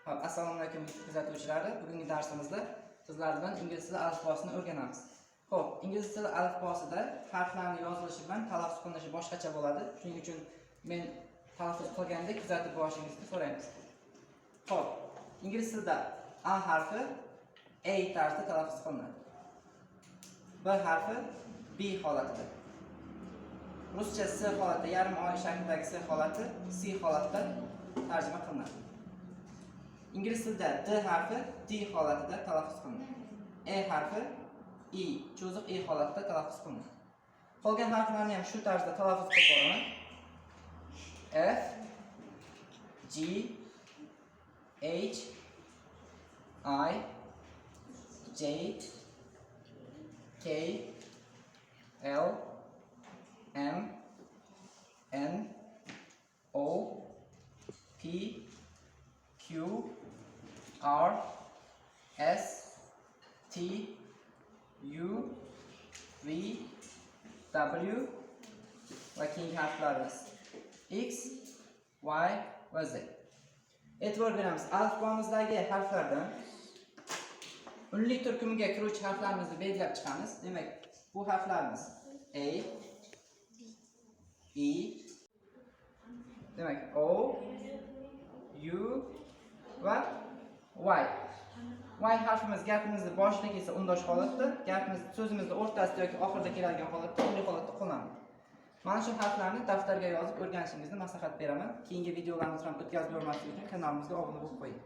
Hop, assalomu alaykum kuzatuvchilari. Bugungi darsimizda sizlar bilan ingliz tili alifbosini o'rganamiz. Xo'p, ingliz tili alifbosida harflarning yozilishi bilan talaffuz qilinishi boshqacha bo'ladi. Shuning uchun men talaffuz qilganda kuzatib borishingizni so'raymiz. Xo'p, ingliz tilida A harfi A tarzda talaffuz qilinadi. B harfi B holatida. Ruscha S holati, yarim oy shaklidagi S holati C holatida tarjima qilinadi. İngliz tilida D harfi D holatida talaffuz qilinadi. E harfi I, cho'ziq E holatida talaffuz qilinadi. Qolgan harflarni ham shu tarzda talaffuz qilib boraman. F, G, H, I, J, K, L, M, N, O, P, Q, R, S, T, U, V, W va keyingi harflarimiz X, Y va Z. E'tibor beramiz, alifbomizdagi harflardan unlik turkumiga kiruvchi harflarimizni belgilab chiqamiz. Demak, bu harflarimiz A, E, demak O, U va Y. Y harfimiz gapimizda boshida kelsa undosh holatda, gapimiz so'zimizning o'rtasida yoki oxirida keladigan holatda, unlik holatda qo'llanadi. Mana shu harflarni daftarga yozib o'rganishingizni maslahat beraman. Keyingi videolarimizni ham o'tkazib ko'rmaslik uchun kanalimizga obuna bo'lib qo'ying.